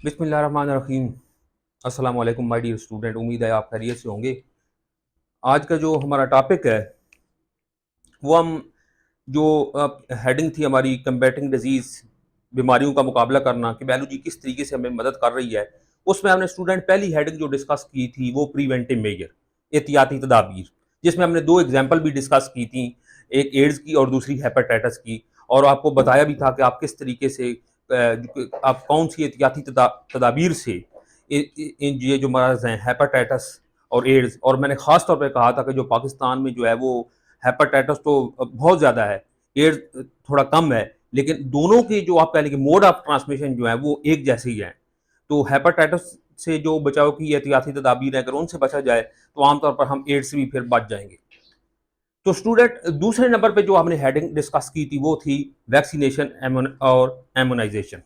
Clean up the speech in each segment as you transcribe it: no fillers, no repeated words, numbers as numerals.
बिस्मिल्लाहिर्रहमानिर्रहीम। अस्सलाम वालेकुम माय डियर स्टूडेंट, उम्मीद है आप खैरियत से होंगे। आज का जो हमारा टॉपिक है वो हम जो हेडिंग थी हमारी कंबैटिंग डिजीज़, बीमारियों का मुकाबला करना कि बायोलॉजी किस तरीके से हमें मदद कर रही है। उसमें हमने स्टूडेंट पहली हेडिंग जो डिस्कस की थी वो प्रिवेंटिव मेजर, एहतियाती तदाबीर, जिसमें हमने दो एग्जाम्पल भी डिस्कस की थी, एक एड्स की और दूसरी हेपेटाइटिस की। और आपको बताया भी था कि आप किस तरीके से आप कौन सी एहतियाती तदाबीर से ये जो मर्ज़ हैं हेपेटाइटिस और एड्स, और मैंने ख़ास तौर पे कहा था कि जो पाकिस्तान में जो है वो हेपेटाइटिस तो बहुत ज़्यादा है, एड्स थोड़ा कम है, लेकिन दोनों की जो आप कह लें कि मोड ऑफ ट्रांसमिशन जो है वो एक जैसे ही है। तो हेपेटाइटिस से जो बचाव की एहतियाती तदाबीर है, अगर उनसे बचा जाए तो आमतौर पर हम एड्स से भी फिर बच जाएंगे। तो स्टूडेंट दूसरे नंबर पे जो हमने हेडिंग डिस्कस की थी वो थी वैक्सीनेशन और एमोनाइजेशन।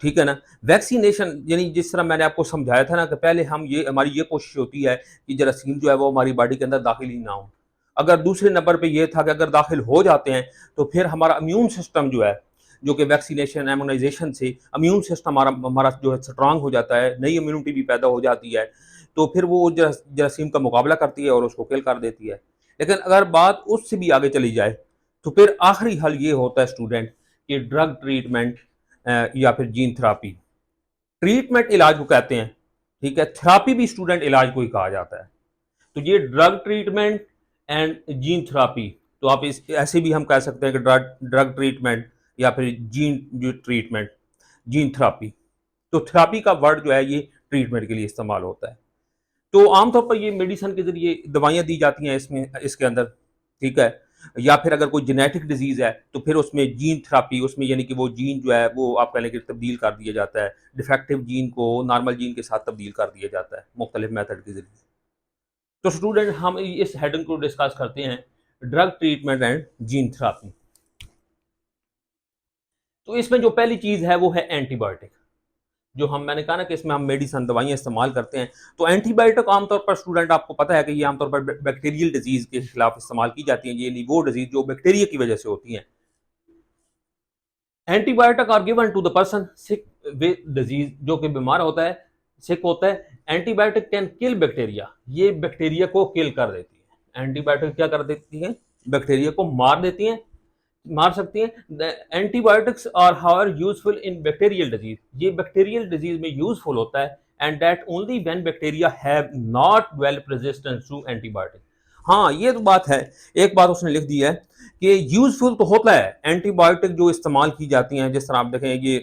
ठीक है ना। वैक्सीनेशन यानी जिस तरह मैंने आपको समझाया था ना कि पहले हम ये हमारी ये कोशिश होती है कि जरासीम जो है वो हमारी बॉडी के अंदर दाखिल ही ना हो। अगर दूसरे नंबर पे ये था कि अगर दाखिल हो जाते हैं तो फिर हमारा इम्यून सिस्टम जो है, जो कि वैक्सीनेशन इम्यूनाइजेशन से इम्यून सिस्टम हमारा हमारा जो है स्ट्रांग हो जाता है, नई इम्यूनिटी भी पैदा हो जाती है। तो फिर वो जरासीम का मुकाबला करती है और उसको किल कर देती है। लेकिन अगर बात उससे भी आगे चली जाए तो फिर आखिरी हल ये होता है स्टूडेंट कि ड्रग ट्रीटमेंट या फिर जीन थेरापी। ट्रीटमेंट इलाज को कहते हैं, ठीक है। थेरापी भी स्टूडेंट इलाज को ही कहा जाता है। तो ये drug treatment and gene therapy, तो आप इस ऐसे भी हम कह सकते हैं कि ड्रग ड्रग ट्रीटमेंट या फिर जीन जो ट्रीटमेंट, जीन थेरापी। तो थेरापी का वर्ड जो है ये ट्रीटमेंट के लिए इस्तेमाल होता है। तो आमतौर पर ये मेडिसिन के ज़रिए दवाइयाँ दी जाती हैं इसमें, इसके अंदर, ठीक है। या फिर अगर कोई जेनेटिक डिजीज़ है तो फिर उसमें जीन थेरापी, उसमें यानी कि वो जीन जो है वो आप कह लें कि तब्दील कर दिया जाता है, डिफेक्टिव जीन को नॉर्मल जीन के साथ तब्दील कर दिया जाता है मुख्तलिफ मेथड के ज़रिए। तो स्टूडेंट हम इस हेडिंग को डिस्कस करते हैं, drug treatment and gene therapy. तो इसमें जो पहली चीज़ है वो है एंटीबायोटिक। जो हम मैंने कहा ना कि इसमें हम मेडिसिन दवाइयाँ इस्तेमाल करते हैं। तो एंटीबायोटिक आमतौर पर स्टूडेंट आपको पता है कि ये आमतौर पर बैक्टीरियल डिजीज़ के खिलाफ इस्तेमाल की जाती हैं, ये वो डिजीज़ जो बैक्टीरिया की वजह से होती हैं। Antibiotic are given to the person sick with disease, जो कि बीमार होता है, सिक होता है। एंटीबायोटिक कैन किल बैक्टीरिया, ये बैक्टीरिया को किल कर देती है। एंटीबायोटिक क्या कर देती है? बैक्टीरिया को मार देती हैं, मार सकती हैं। Antibiotics are however useful in bacterial disease, ये बैक्टीरियल डिजीज में यूजफुल होता है। And that only when bacteria have not develop resistance to antibiotic. हाँ, ये तो बात है। एक बात उसने लिख दी है कि यूजफुल तो होता है एंटीबायोटिक जो इस्तेमाल की जाती हैं, जिस तरह आप देखें ये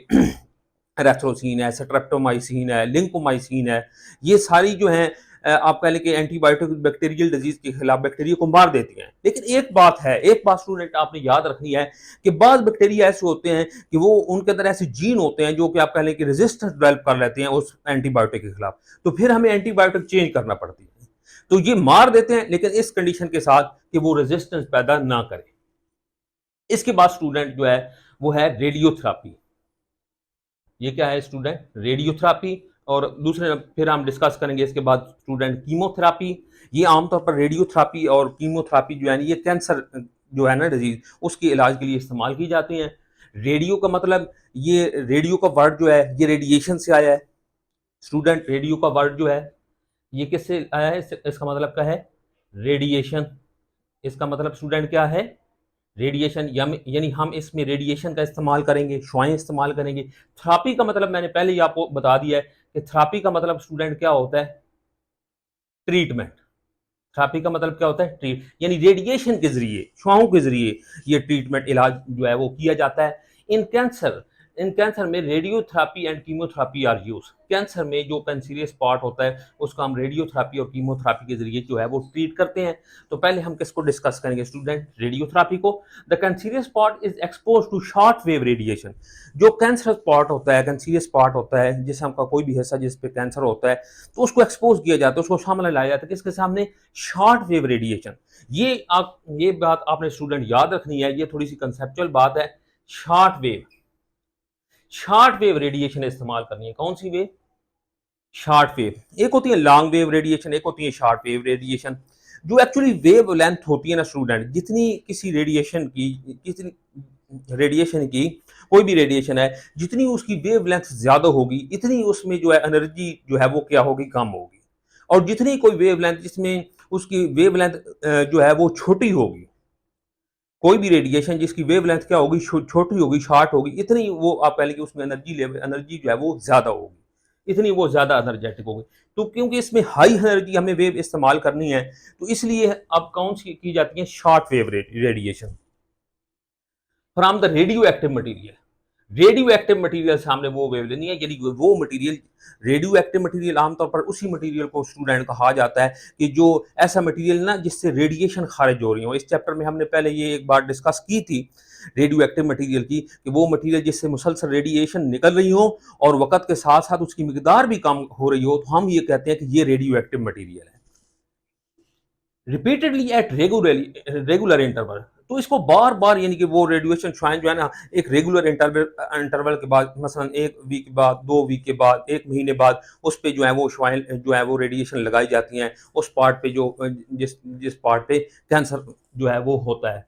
एरेथ्रोसीन है, सेट्रेप्टोमाइसिन है, लिंकोमाइसिन है, ये सारी जो हैं आप कह लें कि एंटीबायोटिक बैक्टीरियल डिजीज के खिलाफ बैक्टीरिया को मार देती हैं। लेकिन एक बात है, एक बात स्टूडेंट आपने याद रखनी है कि बाद बैक्टीरिया ऐसे होते हैं कि वो उनके अंदर ऐसे जीन होते हैं जो कि आप कह लें कि रेजिस्टेंस डेवलप कर लेते हैं उस एंटीबायोटिक के खिलाफ। तो फिर हमें एंटीबायोटिक चेंज करना पड़ती है। तो ये मार देते हैं लेकिन इस कंडीशन के साथ कि वो रेजिस्टेंस पैदा ना करे। इसके बाद स्टूडेंट जो है वो है रेडियोथेरापी। ये क्या है स्टूडेंट? रेडियोथेरापी। और दूसरे फिर हम डिस्कस करेंगे इसके बाद स्टूडेंट कीमोथेरापी। ये आमतौर पर रेडियोथेरापी और कीमोथेरापी जो है ये कैंसर जो है ना डिजीज, उसके इलाज के लिए इस्तेमाल की जाती हैं। रेडियो का मतलब, ये रेडियो का वर्ड जो है ये रेडिएशन से आया है। स्टूडेंट रेडियो का वर्ड जो है ये किससे आया है? इसका मतलब क्या है? रेडिएशन। इसका मतलब स्टूडेंट क्या है? रेडिएशन। यानी हम इसमें रेडिएशन का इस्तेमाल करेंगे, शुआएं इस्तेमाल करेंगे। थेरापी का मतलब मैंने पहले ही आपको बता दिया है कि थेरापी का मतलब स्टूडेंट क्या होता है? ट्रीटमेंट। थेरापी का मतलब क्या होता है? ट्रीट, यानी रेडिएशन के जरिए, शुआओं के जरिए ये ट्रीटमेंट इलाज जो है वो किया जाता है। इन कैंसर, इन कैंसर में radiotherapy and chemotherapy are use. Cancer में जो कैंसरियस पार्ट होता है उसको हम रेडियोथेरापी और कीमोथेरापी के जरिए जो है वो ट्रीट करते हैं। तो पहले हम किसको डिस्कस करेंगे स्टूडेंट? रेडियोथेरापी को। The cancerous part is expose to short wave radiation. जो कैंसरस पार्ट होता है, कैंसरियस पार्ट होता है, जिसम का कोई भी हिस्सा जिस पे कैंसर होता है, तो उसको एक्सपोज किया जाता है, उसको सामने लाया जाता है किसके सामने? Short wave radiation. ये बात आपने स्टूडेंट याद रखनी है, ये थोड़ी सी कंसेप्चुअल बात है। Short wave, short wave radiation इस्तेमाल करनी है। कौन सी वेव? Short wave. एक होती है लॉन्ग वेव रेडिएशन, एक होती है शॉर्ट वेव रेडिएशन। जो एक्चुअली वेव लेंथ होती है ना स्टूडेंट, जितनी किसी रेडिएशन की, कितनी रेडिएशन की, कोई भी रेडिएशन है, जितनी उसकी वेवलेंथ ज्यादा होगी इतनी उसमें जो है एनर्जी जो है वो क्या होगी, कम होगी। और जितनी कोई वेवलेंथ जिसमें उसकी वेवलेंथ जो है वो छोटी होगी, कोई भी रेडिएशन जिसकी वेवलेंथ क्या होगी, छोटी होगी, शॉर्ट होगी, इतनी वो आप कह लें कि उसमें एनर्जी लेवल, एनर्जी जो है वो ज्यादा होगी, इतनी वो ज्यादा एनर्जेटिक होगी। तो क्योंकि इसमें हाई एनर्जी हमें वेव इस्तेमाल करनी है, तो इसलिए अब कौन सी की जाती है, short wave radiation from the radio active material. Radio active material से हमने वो वेव लेनी है, यानी वो मटीरियल, रेडियो एक्टिव मटीरियल आमतौर पर उसी मटीरियल को स्टूडेंट कहा जाता है कि जो ऐसा मटीरियल ना जिससे रेडिएशन खारिज हो रही हो। इस चैप्टर में हमने पहले ये एक बार डिस्कस की थी रेडियो एक्टिव मटीरियल की, कि वो मटीरियल जिससे मुसलसल रेडिएशन निकल रही हो और वक्त के साथ साथ उसकी मिकदार भी कम हो रही हो, तो हम ये कहते हैं कि ये रेडियो एक्टिव मटीरियल है। रिपीटेडली एट रेगुलर इंटरवल, तो इसको बार बार, यानी कि वो रेडिएशन श्वाइन जो है ना, एक रेगुलर इंटरवल के बाद, मसलन 1 वीक के बाद, 2 वीक के बाद, 1 महीने बाद, उस पे जो है वो श्वाइन जो है वो रेडिएशन लगाई जाती हैं उस पार्ट पे जो जिस जिस पार्ट पे कैंसर जो है वो होता है।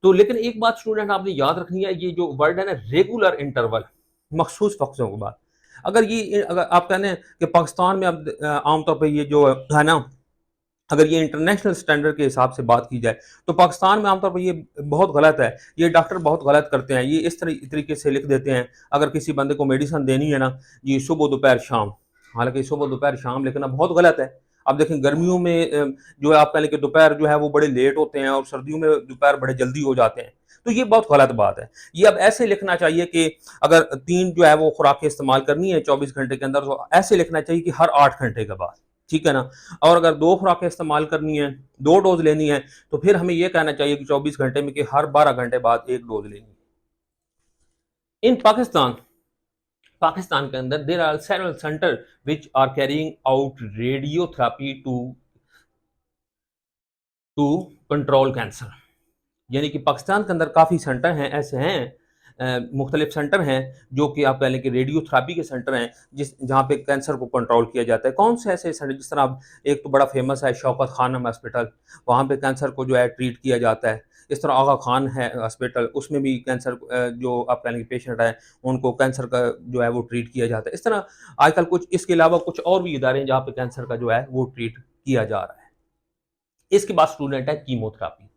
तो लेकिन एक बात स्टूडेंट आपने याद रखनी है, ये जो वर्ड है ना रेगुलर इंटरवल, मखसूस वक्तों के बाद, अगर आप कहने कि पाकिस्तान में अब आमतौर पर ये जो है ना, अगर ये इंटरनेशनल स्टैंडर्ड के हिसाब से बात की जाए, तो पाकिस्तान में आमतौर पर ये बहुत गलत है। ये डॉक्टर बहुत गलत करते हैं, ये इस तरीके से लिख देते हैं, अगर किसी बंदे को मेडिसिन देनी है ना, ये सुबह दोपहर शाम, हालांकि सुबह दोपहर शाम लिखना बहुत गलत है। अब देखें गर्मियों में जो है आप कह लें कि दोपहर जो है वो बड़े लेट होते हैं और सर्दियों में दोपहर बड़े जल्दी हो जाते हैं, तो ये बहुत गलत बात है। ये अब ऐसे लिखना चाहिए कि अगर 3 जो है वो खुराकें इस्तेमाल करनी है 24 घंटे के अंदर, तो ऐसे लिखना चाहिए कि हर 8 घंटे के बाद, ठीक है ना। और अगर 2 खुराकें इस्तेमाल करनी है, 2 डोज लेनी है, तो फिर हमें यह कहना चाहिए कि 24 घंटे में कि हर 12 घंटे बाद 1 डोज लेनी है। इन पाकिस्तान, पाकिस्तान के अंदर there are several centre which are carrying out radiotherapy to control cancer. यानी कि पाकिस्तान के अंदर काफ़ी सेंटर हैं, ऐसे हैं मुख्तलिफ सेंटर हैं जो कि आप कह लें कि रेडियोथेरेपी के सेंटर हैं, जहाँ पे कैंसर को कंट्रोल किया जाता है। कौन से ऐसे सेंटर, जिस तरह अब एक तो बड़ा फेमस है शौकत खानम हॉस्पिटल, वहाँ पे कैंसर को जो है ट्रीट किया जाता है। इस तरह आगा खान है हॉस्पिटल, उसमें भी कैंसर जो आप कह लें कि पेशेंट है उनको कैंसर का जो है वो ट्रीट किया जाता है। इस तरह आजकल कुछ इसके अलावा कुछ और भी इदारे हैं जहाँ पे कैंसर का जो है वो ट्रीट किया जा रहा है। इसके बाद स्टूडेंट है chemotherapy.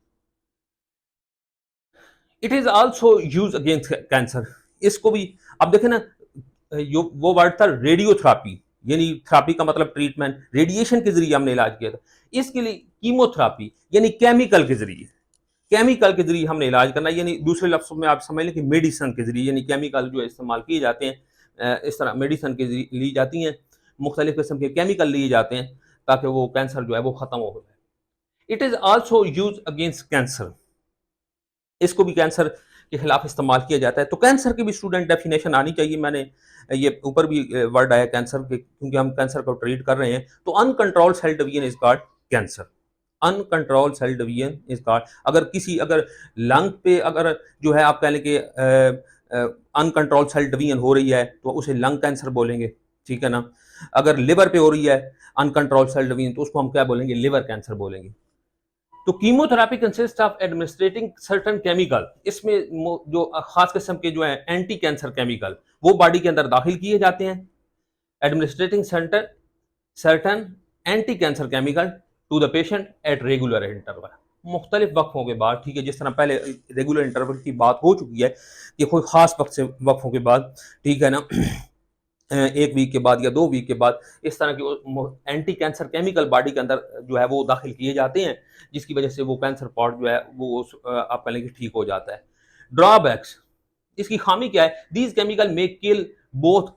It is also use against cancer. इसको भी अब देखें ना, वो वर्ड था रेडियोथेरेपी, यानी थेरेपी का मतलब ट्रीटमेंट, रेडिएशन के जरिए हमने इलाज किया था। इसके लिए कीमोथेरेपी यानी केमिकल के जरिए, केमिकल के जरिए हमने इलाज करना, यानी दूसरे लफ्जों में आप समझ लें कि मेडिसिन के जरिए, यानी केमिकल जो इस्तेमाल किए जाते हैं, इस तरह मेडिसिन के जरिए ली जाती हैं, मुख्तलिफ किस्म के केमिकल लिए जाते हैं ताकि वो कैंसर जो है वो खत्म हो जाए। It is also use against cancer, इसको भी कैंसर के खिलाफ इस्तेमाल किया जाता है। तो कैंसर की भी स्टूडेंट डेफिनेशन आनी चाहिए। मैंने ये ऊपर भी वर्ड आया कैंसर के, क्योंकि हम कैंसर को ट्रीट कर रहे हैं। तो uncontrolled cell division is called cancer. Uncontrolled cell division is called, अगर लंग पे अगर जो है आप कह लें कि अनकंट्रोल्ड सेल डिवीजन हो रही है तो उसे लंग कैंसर बोलेंगे, ठीक है ना। अगर लिवर पे हो रही है अनकंट्रोल्ड सेल डिवीजन तो उसको हम क्या बोलेंगे, लिवर कैंसर बोलेंगे। तो chemotherapy consist of administrating certain chemical, इसमें जो खास किस्म के जो है एंटी कैंसर केमिकल वो बॉडी के अंदर दाखिल किए जाते हैं। Administrating centre certain anti cancer chemical to the patient at regular interval, मुख्तलिफ वक्फों के बाद, ठीक है। जिस तरह पहले रेगुलर इंटरवल की बात हो चुकी है कि कोई खास वक्फों के बाद, ठीक है ना, 1 वीक के बाद या 2 वीक के बाद, इस तरह के एंटी कैंसर केमिकल बॉडी के अंदर जो है वो दाखिल किए जाते हैं, जिसकी वजह से वो कैंसर पार्ट जो है वो आप कह लेंगे ठीक हो जाता है। ड्रॉबैक्स, इसकी खामी क्या है, these chemical may kill both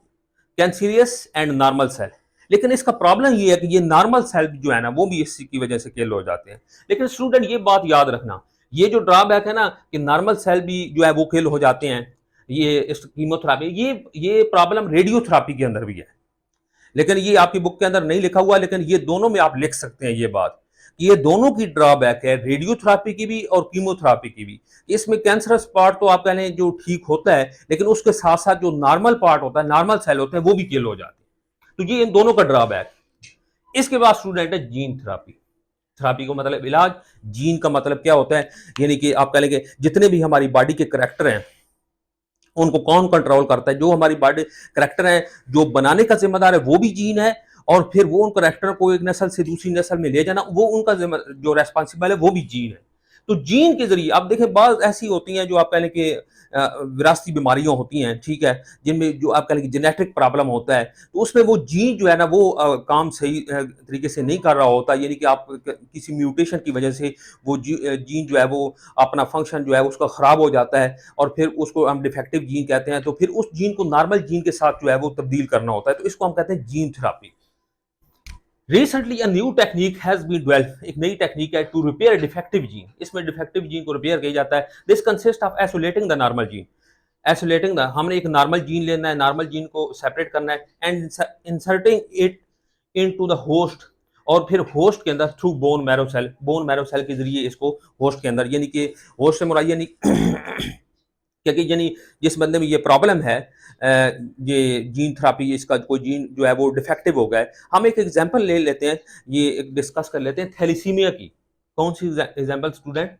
cancerous and normal cell. लेकिन इसका प्रॉब्लम ये है कि ये नॉर्मल सेल जो है ना वो भी इसकी वजह से किल हो जाते हैं। लेकिन स्टूडेंट ये बात याद रखना, ये जो ड्रॉबैक है ना कि नॉर्मल सेल भी जो है वो किल हो जाते हैं, ये इस कीमोथेरेपी, ये प्रॉब्लम रेडियोथेरेपी के अंदर भी है। लेकिन ये आपकी बुक के अंदर नहीं लिखा हुआ, लेकिन ये दोनों में आप लिख सकते हैं ये बात कि ये दोनों की ड्रॉबैक है, रेडियोथेरेपी की भी और कीमोथेरेपी की भी। इसमें कैंसरस पार्ट तो आप कह लें जो ठीक होता है, लेकिन उसके साथ साथ जो नॉर्मल पार्ट होता है, नॉर्मल सेल होते हैं, वो भी किल हो जाते हैं। तो ये इन दोनों का ड्रॉबैक। इसके बाद स्टूडेंट है जीन थेरेपी। थेरेपी का मतलब इलाज, जीन का मतलब क्या होता है, यानी कि आप कह लेंगे जितने भी हमारी बॉडी के करैक्टर हैं उनको कौन कंट्रोल करता है, जो हमारी बॉडी करैक्टर है जो बनाने का जिम्मेदार है वो भी जीन है, और फिर वो उन करैक्टर को एक नस्ल से दूसरी नस्ल में ले जाना वो उनका जो रेस्पॉन्सिबल है वो भी जीन है। तो जीन के जरिए आप देखें बात ऐसी होती हैं जो आप कह लें कि विरासती बीमारियां होती हैं, ठीक है, जिनमें जो आप कह लें कि जेनेटिक प्रॉब्लम होता है, तो उसमें वो जीन जो है ना वो काम सही तरीके से नहीं कर रहा होता, यानी कि आप किसी म्यूटेशन की वजह से वो जीन जो है वो अपना फंक्शन जो है उसका खराब हो जाता है, और फिर उसको हम डिफेक्टिव जीन कहते हैं, तो फिर उस जीन को नॉर्मल जीन के साथ जो है वो तब्दील करना होता है, तो इसको हम कहते हैं gene therapy. Recently a new technique has been developed, एक नई टेक्निक है टू रिपेयर डिफेक्टिव जीन, इसमें डिफेक्टिव जीन को रिपेयर किया जाता है। This consist of isolating the normal gene, isolating the, हमने एक नॉर्मल जीन लेना है, नॉर्मल जीन को सेपरेट करना है and inserting it into the host, और फिर होस्ट के अंदर थ्रू बोन मैरो सेल के जरिए इसको होस्ट के अंदर, यानी कि होस्ट से मुराद यानी क्योंकि यानी जिस बंदे में ये प्रॉब्लम है, ये जीन थेरेपी, इसका कोई जीन जो है वो डिफेक्टिव हो गया है। हम एक एग्जांपल ले लेते हैं, ये एक डिस्कस कर लेते हैं थैलीसीमिया की। कौन सी एग्जांपल स्टूडेंट?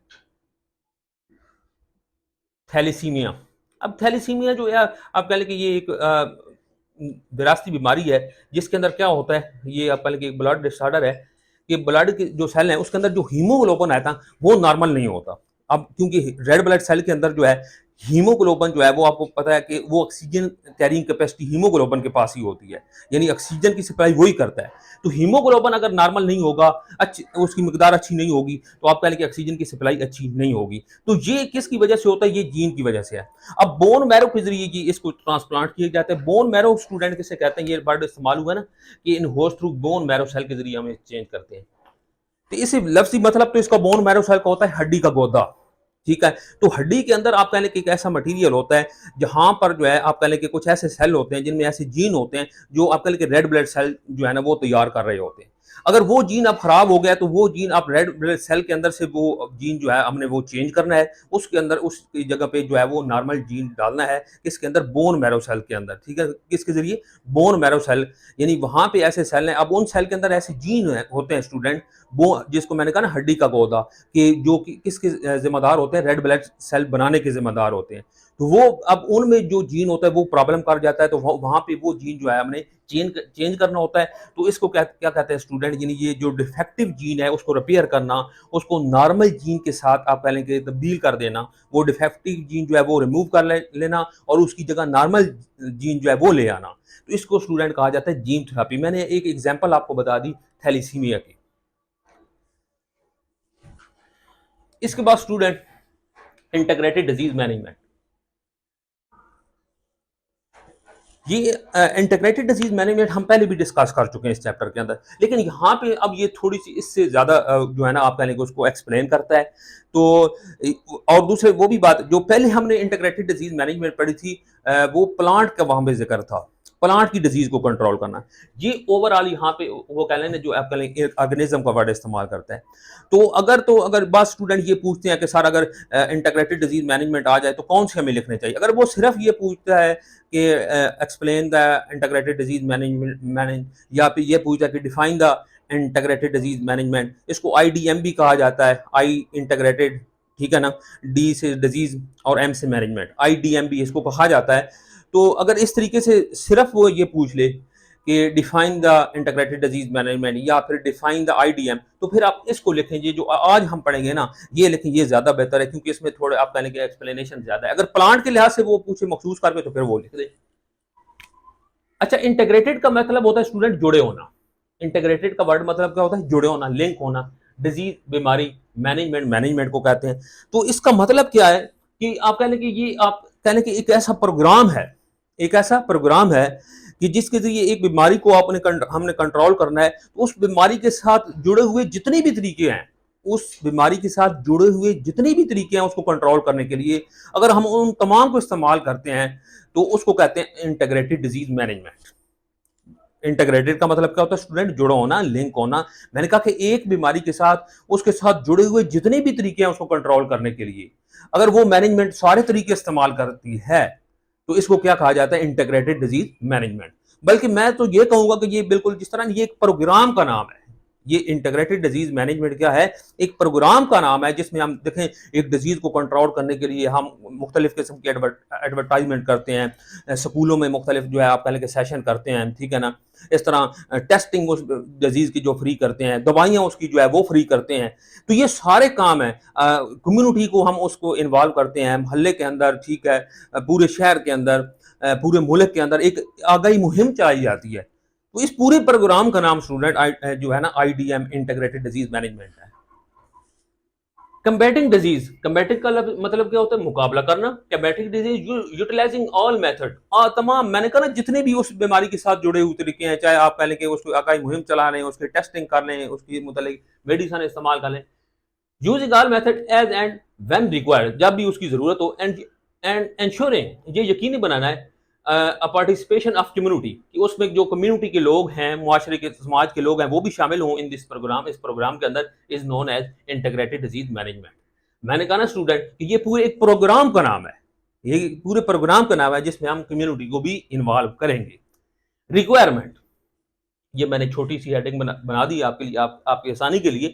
थैलीसीमिया। अब थैलीसीमिया जो है आप कह लें कि ये एक विरासती बीमारी है, जिसके अंदर क्या होता है, ये आप कह लें कि एक ब्लड डिसऑर्डर है कि ब्लड के जो सेल हैं उसके अंदर जो हीमोग्लोबिन आता है वो नॉर्मल नहीं होता। अब क्योंकि रेड ब्लड सेल के अंदर जो है हीमोग्लोबिन जो है वो आपको पता है कि वो ऑक्सीजन कैरिंग कैपेसिटी हीमोग्लोबिन के पास ही होती है, यानी ऑक्सीजन की सप्लाई वही करता है। तो हीमोग्लोबिन अगर नॉर्मल नहीं होगा, अच्छी उसकी मिकदार अच्छी नहीं होगी, तो आप कह लें कि ऑक्सीजन की सप्लाई अच्छी नहीं होगी। तो ये किसकी वजह से होता है? ये जीन की वजह से है। अब बोन मैरो के जरिए जी इसको ट्रांसप्लांट किया जाता है। बोन मैरो स्टूडेंट किसे कहते हैं? ये वर्ड इस्तेमाल हुआ ना कि in host through bone marrow cell के जरिए हम चेंज करते हैं। तो इसे लफ्जी मतलब तो इसका बोन मैरो सेल का होता है हड्डी का गोदा, ठीक है। तो हड्डी के अंदर आप कह लें कि एक ऐसा मटेरियल होता है जहां पर जो है आप कह लें कि कुछ ऐसे सेल होते हैं जिनमें ऐसे जीन होते हैं जो आप कह लें कि रेड ब्लड सेल जो है ना वो तैयार कर रहे होते हैं। अगर वो जीन अब खराब हो गया तो वो जीन आप रेड ब्लड सेल के अंदर से वो जीन जो है हमने वो चेंज करना है, उसके अंदर उसकी जगह पे जो है वो नॉर्मल जीन डालना है, किसके अंदर? बोन मैरो सेल के अंदर, ठीक है। किसके जरिए? बोन मैरो सेल, यानी वहां पे ऐसे सेल हैं, अब उन सेल के अंदर ऐसे जीन होते हैं स्टूडेंट, वो जिसको मैंने कहा ना हड्डी का गोदा, कि जो कि किसके जिम्मेदार होते हैं? रेड ब्लड सेल बनाने के जिम्मेदार होते हैं। तो वो अब उनमें जो जीन होता है वो प्रॉब्लम कर जाता है, तो वहां पे वो जीन जो है हमने चेंज करना होता है। तो इसको क्या क्या कहते हैं स्टूडेंट? यानी ये जो डिफेक्टिव जीन है उसको रिपेयर करना, उसको नॉर्मल जीन के साथ आप कह लेंगे तब्दील कर देना, वो डिफेक्टिव जीन जो है वो रिमूव कर लेना और उसकी जगह नॉर्मल जीन जो है वो ले आना। तो इसको स्टूडेंट कहा जाता है जीन थेरेपी। मैंने एक एग्जाम्पल आपको बता दी थैलीसीमिया की। इसके बाद स्टूडेंट इंटीग्रेटेड डिजीज मैनेजमेंट, ये इंटीग्रेटेड डिजीज मैनेजमेंट हम पहले भी डिस्कस कर चुके हैं इस चैप्टर के अंदर, लेकिन यहाँ पे अब ये थोड़ी सी इससे ज़्यादा जो है ना आप कहने को उसको एक्सप्लेन करता है। तो और दूसरे वो भी बात जो पहले हमने इंटीग्रेटेड डिजीज मैनेजमेंट पढ़ी थी, वो प्लांट का वहाँ पे जिक्र था, प्लांट की डिजीज को कंट्रोल करना। ये ओवरऑल यहाँ पे वो कह लें जो आप कह लें ऑर्गेनिज्म का वर्ड इस्तेमाल करता है। तो अगर बात स्टूडेंट ये पूछते हैं कि सर अगर इंटीग्रेटेड डिजीज मैनेजमेंट आ जाए तो कौन से हमें लिखने चाहिए, अगर वो सिर्फ ये पूछता है कि explain the integrated disease manage या फिर ये पूछता है कि define the integrated disease management, इसको IDM भी कहा जाता है, आई इंटीग्रेटेड, ठीक है ना, डी से डिजीज और M से मैनेजमेंट, IDM भी इसको कहा जाता है। तो अगर इस तरीके से सिर्फ वो ये पूछ ले कि define the integrated disease management या फिर डिफाइन द IDM, तो फिर आप इसको लिखेंगे जो आज हम पढ़ेंगे ना, ये लिखें, ये ज्यादा बेहतर है क्योंकि इसमें थोड़े आप कहने के एक्सप्लेनेशन ज्यादा है। अगर प्लांट के लिहाज से वो पूछे मखसूस करके तो फिर वो लिख दे। अच्छा, इंटीग्रेटेड का मतलब होता है स्टूडेंट जुड़े होना। इंटीग्रेटेड का वर्ड मतलब क्या होता है? जुड़े होना, लिंक होना। डिजीज बीमारी, मैनेजमेंट को कहते हैं। तो इसका मतलब क्या है कि आप कहने की ये आप कहने की एक ऐसा प्रोग्राम है, एक ऐसा प्रोग्राम है कि जिसके जरिए एक बीमारी को हमने कंट्रोल करना है। तो उस बीमारी के साथ जुड़े हुए जितने भी तरीके हैं, उस बीमारी के साथ जुड़े हुए जितने भी तरीके हैं उसको कंट्रोल करने के लिए अगर हम उन तमाम को इस्तेमाल करते हैं तो उसको कहते हैं इंटीग्रेटेड डिजीज मैनेजमेंट। इंटीग्रेटेड का मतलब क्या होता है स्टूडेंट? जुड़ा होना, लिंक होना। मैंने कहा कि एक बीमारी के साथ उसके साथ जुड़े हुए जितने भी तरीके हैं उसको कंट्रोल करने के लिए अगर वो मैनेजमेंट सारे तरीके इस्तेमाल करती है तो इसको क्या कहा जाता है? Integrated disease management. बल्कि मैं तो ये कहूंगा कि ये बिल्कुल जिस तरह ये एक प्रोग्राम का नाम है, ये इंटीग्रेटेड डिजीज मैनेजमेंट क्या है, एक प्रोग्राम का नाम है जिसमें हम देखें एक डिजीज को कंट्रोल करने के लिए हम मुख्तलिफ किस्म की एडवर्टाइजमेंट करते हैं, स्कूलों में मुख्तलिफ जो है आप पहले के सेशन करते हैं, ठीक है ना। इस तरह टेस्टिंग उस डिजीज की जो फ्री करते हैं, दवाइयाँ उसकी जो है वो फ्री करते हैं। तो ये सारे काम हैं, कम्युनिटी को हम उसको इन्वॉल्व करते हैं मोहल्ले के अंदर, ठीक है, पूरे शहर के अंदर, पूरे मुल्क के अंदर एक आगाही मुहिम चलाई जाती है। तो इस पूरे प्रोग्राम का नाम स्टूडेंट जो है ना आईडीएम इंटीग्रेटेड डिजीज मैनेजमेंट है। कंबैटिंग डिजीज, कंबैटिंग का मतलब क्या होता है, मुकाबला करना। Combating disease utilising all method, तमाम मैंने कहा ना जितने भी उस बीमारी के साथ जुड़े हुए तरीके हैं, चाहे आप पहले के उसको आगाही मुहिम चला लें, उसकी टेस्टिंग कर लें, उसकी मुतल्लिक मेडिसिन इस्तेमाल कर लें, using all method as and when required, जब भी उसकी जरूरत हो, एंड एंश्योरिंग, ये यकीनी बनाना है पार्टिसिपेशन ऑफ कम्युनिटी, कि उसमें जो कम्युनिटी के लोग हैं, मुआशरे के समाज के लोग हैं, वो भी शामिल हों इन दिस प्रोग्राम, इस प्रोग्राम के अंदर, is known as integrated disease management. मैंने कहा ना स्टूडेंट कि ये पूरे एक प्रोग्राम का नाम है, ये पूरे प्रोग्राम का नाम है जिसमें हम कम्युनिटी को भी इन्वॉल्व करेंगे। रिक्वायरमेंट, ये मैंने छोटी सी हेडिंग बना दी आपके लिए, आपकी आसानी के लिए,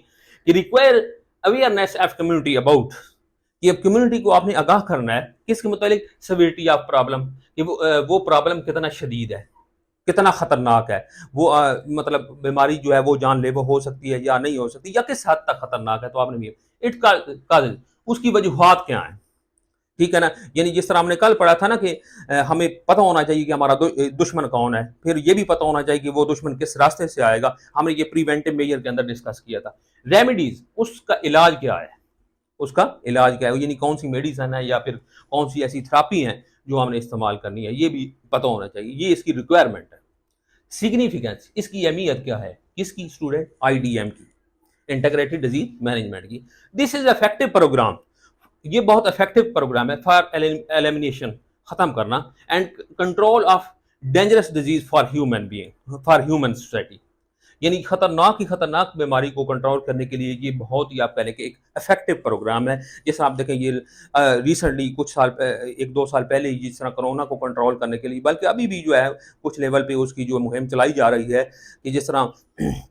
कि require awareness of community about, कि अब कम्युनिटी को आपने आगाह करना है किसके मुतालिक, सेवेरिटी ऑफ प्रॉब्लम, कि वो प्रॉब्लम कितना शदीद है, कितना खतरनाक है, वो मतलब बीमारी जो है वो जानलेवा हो सकती है या नहीं हो सकती, या किस हद तक खतरनाक है। तो आपने भी इट का उसकी वजूहात क्या है, ठीक है ना। यानी जिस तरह हमने कल पढ़ा था ना कि हमें पता होना चाहिए कि हमारा दुश्मन कौन है, फिर ये भी पता होना चाहिए कि वो दुश्मन किस रास्ते से आएगा, हमने ये प्रिवेंटिव मेजर के अंदर डिस्कस किया था। रेमेडीज, उसका इलाज क्या है, उसका इलाज क्या है, यानी कौन सी मेडिसिन है या फिर कौन सी ऐसी थेरेपी है जो हमने इस्तेमाल करनी है, ये भी पता होना चाहिए, ये इसकी रिक्वायरमेंट है। सिग्निफिकेंस, इसकी अहमियत क्या है, किसकी स्टूडेंट, आईडीएम की, इंटीग्रेटेड डिजीज मैनेजमेंट की। दिस इज इफेक्टिव प्रोग्राम, ये बहुत इफेक्टिव प्रोग्राम है फॉर एलिमिनेशन, खत्म करना, and control of dangerous disease for human being, for human society, यानी खतरनाक ही खतरनाक बीमारी को कंट्रोल करने के लिए ये बहुत ही आप पहले के एक इफेक्टिव प्रोग्राम है। जैसे आप देखें ये रिसेंटली कुछ साल, एक दो साल पहले ही जिस तरह कोरोना को कंट्रोल करने के लिए, बल्कि अभी भी जो है कुछ लेवल पे उसकी जो मुहिम चलाई जा रही है, कि जिस तरह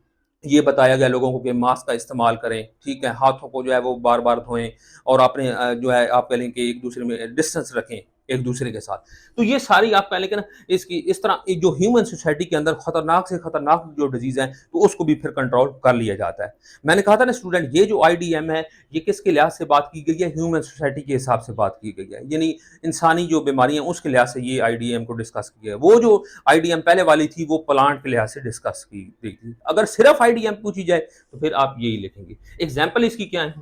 ये बताया गया लोगों को कि मास्क का इस्तेमाल करें, ठीक है, हाथों को जो है वो बार बार धोएं, और अपने जो है आप कह लें कि एक दूसरे में डिस्टेंस रखें एक दूसरे के साथ। तो ये सारी आप कह लें कि ना इसकी इस तरह जो ह्यूमन सोसाइटी के अंदर खतरनाक से खतरनाक जो डिजीज़ हैं, तो उसको भी फिर कंट्रोल कर लिया जाता है। मैंने कहा था ना स्टूडेंट, ये जो आईडीएम है ये किसके लिहाज से बात की गई है, ह्यूमन सोसाइटी के हिसाब से बात की गई है, यानी इंसानी जो बीमारियां उसके लिहाज से ये आईडीएम को डिस्कस किया है। वो जो आईडीएम पहले वाली थी वो प्लांट के लिहाज से डिस्कस की गई थी। अगर सिर्फ आईडीएम पूछी जाए तो फिर आप यही लिखेंगे। एग्जाम्पल इसकी क्या है,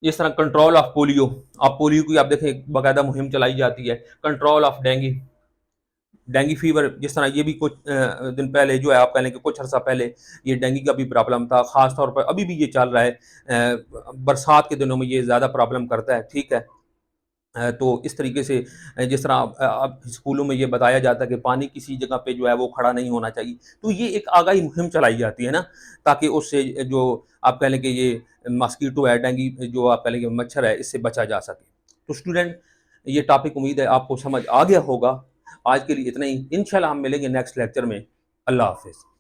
इस तरह कंट्रोल ऑफ पोलियो, आप पोलियो की आप देखें बाकायदा मुहिम चलाई जाती है। Control of dengue, dengue fever, जिस तरह ये भी कुछ दिन पहले जो है आप कह लें कि कुछ अर्सा पहले ये डेंगू का भी प्रॉब्लम था, ख़ास तौर पर अभी भी ये चल रहा है, बरसात के दिनों में ये ज़्यादा प्रॉब्लम करता है, ठीक है। तो इस तरीके से जिस तरह अब स्कूलों में ये बताया जाता है कि पानी किसी जगह पे जो है वो खड़ा नहीं होना चाहिए, तो ये एक आगाही मुहिम चलाई जाती है ना, ताकि उससे जो आप कह लें कि ये मस्कीटो है, डेंगू जो आप कह लें कि मच्छर है, इससे बचा जा सके। तो स्टूडेंट, ये टॉपिक उम्मीद है आपको समझ आ गया होगा। आज के लिए इतना ही, इंशाल्लाह हम मिलेंगे नेक्स्ट लेक्चर में। अल्लाह हाफ़िज़।